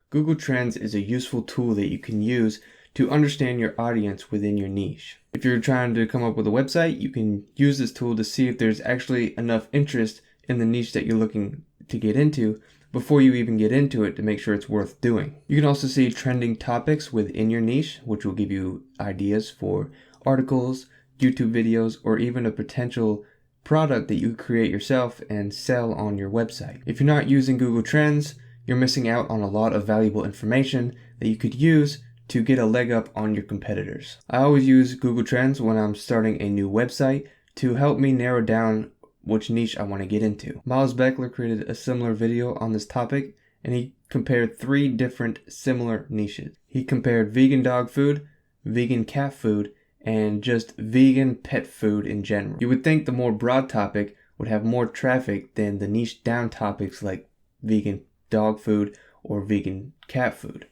Google Trends is a useful tool that you can use to understand your audience within your niche. If you're trying to come up with a website, you can use this tool to see if there's actually enough interest in the niche that you're looking to get into before you even get into it to make sure it's worth doing. You can also see trending topics within your niche, which will give you ideas for articles, YouTube videos, or even a potential product that you create yourself and sell on your website. If you're not using Google Trends, you're missing out on a lot of valuable information that you could use to get a leg up on your competitors. I always use Google Trends when I'm starting a new website to help me narrow down which niche I want to get into. Beckler created a similar video on this topic, and he compared 3 different similar niches. He compared vegan dog food, vegan cat food, and just vegan pet food in general. You would think the more broad topic would have more traffic than the niche down topics like vegan dog food or vegan cat food.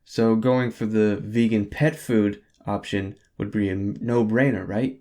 So going for the vegan pet food option would be a no-brainer, right?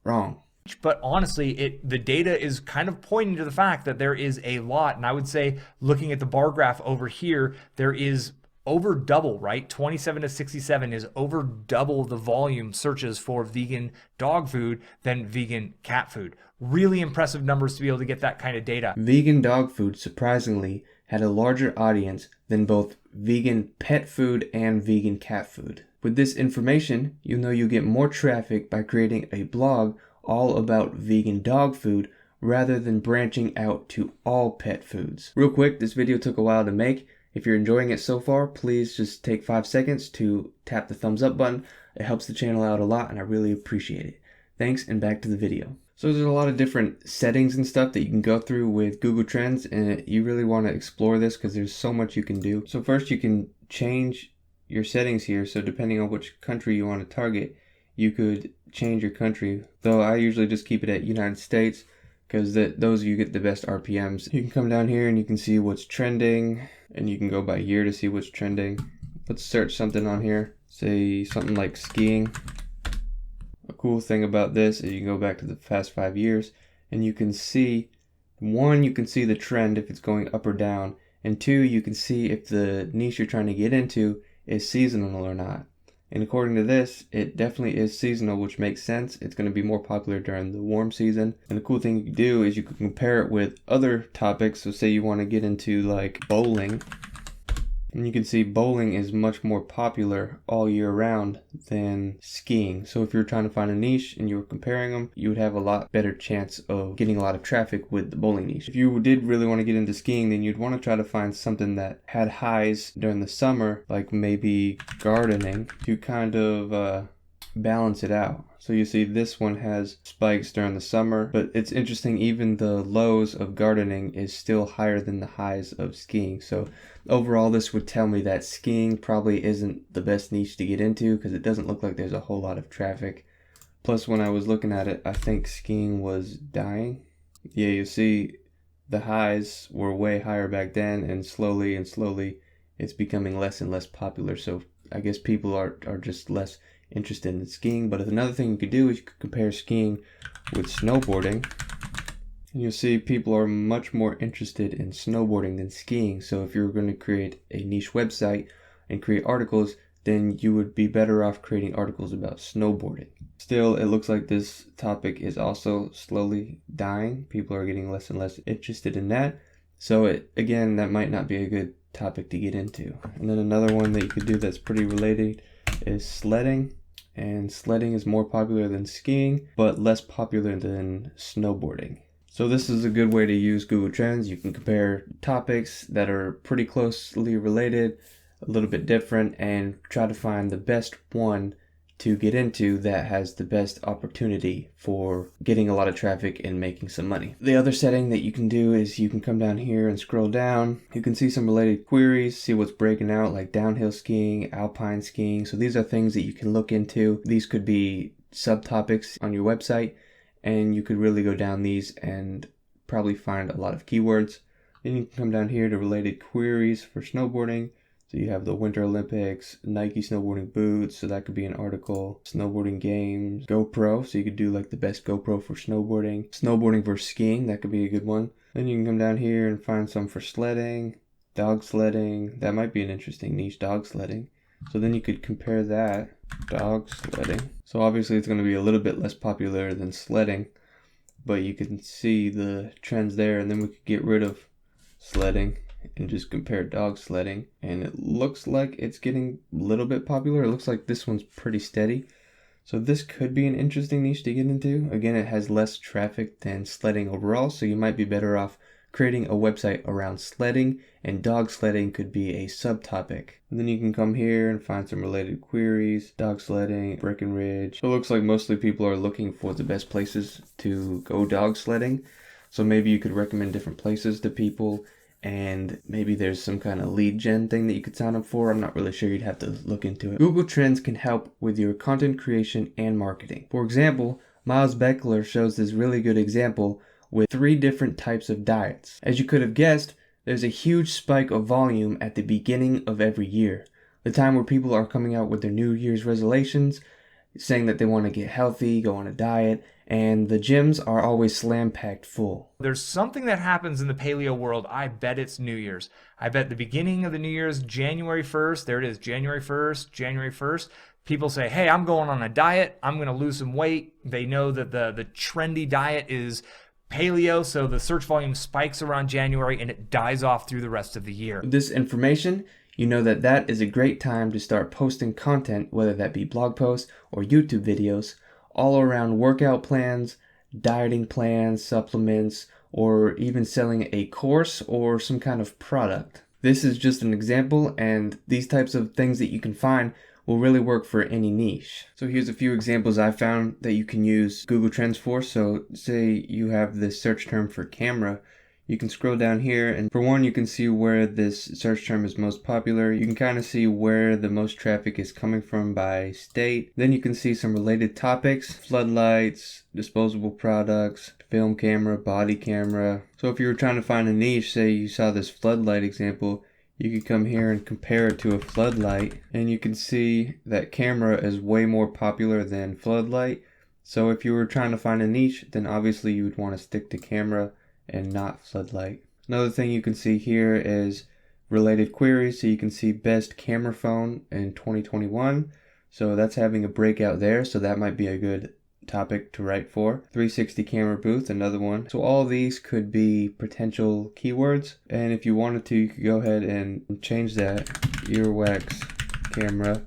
Wrong. But honestly, the data is kind of pointing to the fact that there is a lot. And I would say, looking at the bar graph over here, there is over double, right? 27 to 67 is over double the volume searches for vegan dog food than vegan cat food. Really impressive numbers to be able to get that kind of data. Vegan dog food, surprisingly, had a larger audience than both vegan pet food and vegan cat food. With this information, you know you get more traffic by creating a blog all about vegan dog food rather than branching out to all pet foods. Real quick, this video took a while to make. If you're enjoying it so far, please just take 5 seconds to tap the thumbs up button. It helps the channel out a lot and I really appreciate it. Thanks, and back to the video. So there's a lot of different settings and stuff that you can go through with Google Trends, and you really want to explore this because there's so much you can do. So first you can change your settings here. So depending on which country you want to target, you could change your country. Though I usually just keep it at United States because those you get the best RPMs. You can come down here and you can see what's trending, and you can go by year to see what's trending. Let's search something on here. Say something like skiing. A cool thing about this is you can go back to the past 5 years and you can see, 1, you can see the trend if it's going up or down, and 2, you can see if the niche you're trying to get into is seasonal or not. And according to this, it definitely is seasonal, which makes sense. It's going to be more popular during the warm season. And the cool thing you can do is you can compare it with other topics. So say you want to get into like bowling, and you can see bowling is much more popular all year round than skiing. So if you're trying to find a niche and you were comparing them, you would have a lot better chance of getting a lot of traffic with the bowling niche. If you did really want to get into skiing, then you'd want to try to find something that had highs during the summer, like maybe gardening, to kind of balance it out. So you see this one has spikes during the summer, but it's interesting, even the lows of gardening is still higher than the highs of skiing. So overall, this would tell me that skiing probably isn't the best niche to get into because it doesn't look like there's a whole lot of traffic. Plus, when I was looking at it, I think skiing was dying. Yeah, you see the highs were way higher back then, and slowly it's becoming less and less popular. So I guess people are just less interested in skiing. But another thing you could do is you could compare skiing with snowboarding, and you'll see people are much more interested in snowboarding than skiing. So if you're going to create a niche website and create articles, then you would be better off creating articles about snowboarding. Still, it looks like this topic is also slowly dying. People are getting less and less interested in that. So again, that might not be a good topic to get into. And then another one that you could do that's pretty related is sledding. And sledding is more popular than skiing, but less popular than snowboarding. So this is a good way to use Google Trends. You can compare topics that are pretty closely related, a little bit different, and try to find the best one to get into that has the best opportunity for getting a lot of traffic and making some money. The other setting that you can do is you can come down here and scroll down. You can see some related queries, see what's breaking out, like downhill skiing, alpine skiing. So these are things that you can look into. These could be subtopics on your website, and you could really go down these and probably find a lot of keywords. Then you can come down here to related queries for snowboarding. So you have the Winter Olympics, Nike snowboarding boots, so that could be an article. Snowboarding games, GoPro, so you could do like the best GoPro for snowboarding. Snowboarding versus skiing, that could be a good one. Then you can come down here and find some for sledding. Dog sledding, that might be an interesting niche, dog sledding. So then you could compare that, dog sledding. So obviously it's going to be a little bit less popular than sledding, but you can see the trends there. And then we could get rid of sledding and just compare dog sledding. And it looks like it's getting a little bit popular. It looks like this one's pretty steady. So this could be an interesting niche to get into. Again, it has less traffic than sledding overall, so you might be better off creating a website around sledding, and dog sledding could be a subtopic. And then you can come here and find some related queries, dog sledding, Breckenridge. So it looks like mostly people are looking for the best places to go dog sledding. So maybe you could recommend different places to people, and maybe there's some kind of lead gen thing that you could sign up for. I'm not really sure, you'd have to look into it. Google Trends can help with your content creation and marketing. For example, Miles Beckler shows this really good example with 3 different types of diets. As you could have guessed, there's a huge spike of volume at the beginning of every year, the time where people are coming out with their New Year's resolutions, saying that they want to get healthy, go on a diet, and the gyms are always slam-packed full. There's something that happens in the paleo world. I bet it's New Year's. I bet the beginning of the New Year's, January 1st, there it is, January 1st, people say, hey, I'm going on a diet, I'm going to lose some weight. They know that the trendy diet is paleo, so the search volume spikes around January and it dies off through the rest of the year. With this information, you know that is a great time to start posting content, whether that be blog posts or YouTube videos, all around workout plans, dieting plans, supplements, or even selling a course or some kind of product. This is just an example, and these types of things that you can find will really work for any niche. So here's a few examples I found that you can use Google Trends for. So say you have this search term for camera. You can scroll down here, and for one, you can see where this search term is most popular. You can kind of see where the most traffic is coming from by state. Then you can see some related topics: floodlights, disposable products, film camera, body camera. So if you were trying to find a niche, say you saw this floodlight example, you could come here and compare it to a floodlight, and you can see that camera is way more popular than floodlight. So if you were trying to find a niche, then obviously you would want to stick to camera and not floodlight. Another thing you can see here is related queries. So you can see best camera phone in 2021. So that's having a breakout there. So that might be a good topic to write for. 360 camera booth, another one. So all of these could be potential keywords. And if you wanted to, you could go ahead and change that earwax camera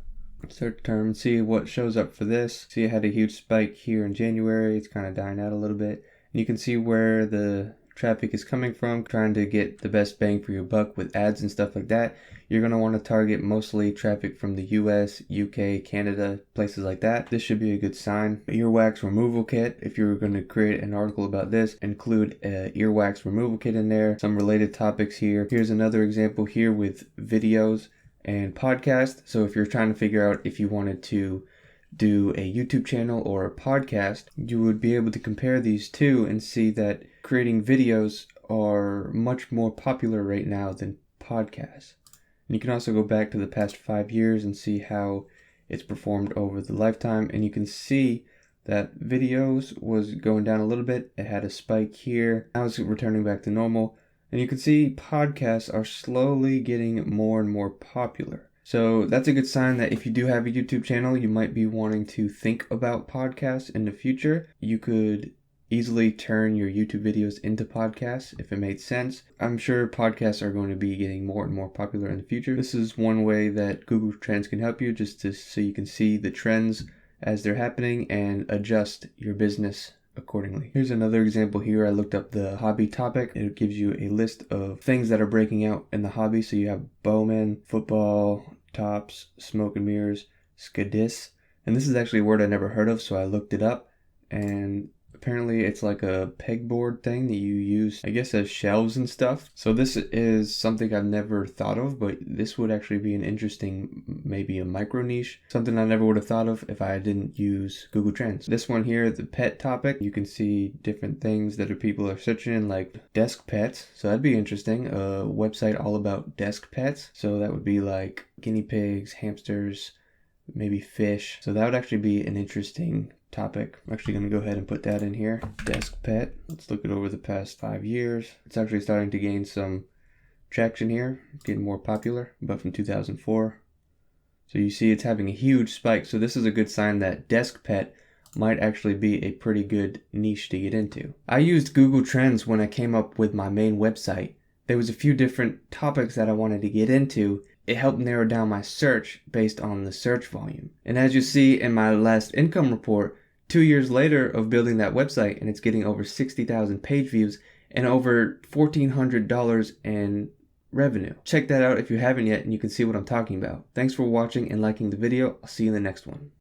search term and see what shows up for this. See, it had a huge spike here in January. It's kind of dying out a little bit. And you can see where the traffic is coming from, trying to get the best bang for your buck with ads and stuff like that. You're going to want to target mostly traffic from the US, UK, Canada, places like that. This should be a good sign. Earwax removal kit. If you're going to create an article about this, include an earwax removal kit in there. Some related topics here. Here's another example here with videos and podcast. So if you're trying to figure out if you wanted to do a YouTube channel or a podcast, you would be able to compare these two and see that creating videos are much more popular right now than podcasts. And you can also go back to the past 5 years and see how it's performed over the lifetime, and you can see that videos was going down a little bit. It had a spike here. Now it's returning back to normal. And you can see podcasts are slowly getting more and more popular. So that's a good sign that if you do have a YouTube channel, you might be wanting to think about podcasts in the future. You could easily turn your YouTube videos into podcasts if it made sense. I'm sure podcasts are going to be getting more and more popular in the future. This is one way that Google Trends can help you, just so you can see the trends as they're happening and adjust your business accordingly. Here's another example here. I looked up the hobby topic. It gives you a list of things that are breaking out in the hobby. So you have bowman, football, tops, smoke and mirrors, skadis. And this is actually a word I never heard of, so I looked it up, and apparently it's like a pegboard thing that you use, I guess, as shelves and stuff. So this is something I've never thought of, but this would actually be an interesting, maybe a micro niche, something I never would have thought of if I didn't use Google Trends. This one here, the pet topic, you can see different things that people are searching in, like desk pets. So that'd be interesting, a website all about desk pets. So that would be like guinea pigs, hamsters, maybe fish. So that would actually be an interesting topic. I'm actually going to go ahead and put that in here. Desk pet. Let's look it over the past 5 years. It's actually starting to gain some traction here, getting more popular, but from 2004. So you see it's having a huge spike. So this is a good sign that desk pet might actually be a pretty good niche to get into. I used Google Trends when I came up with my main website. There was a few different topics that I wanted to get into. It helped narrow down my search based on the search volume. And as you see in my last income report, 2 years later of building that website, and it's getting over 60,000 page views and over $1,400 in revenue. Check that out if you haven't yet, and you can see what I'm talking about. Thanks for watching and liking the video. I'll see you in the next one.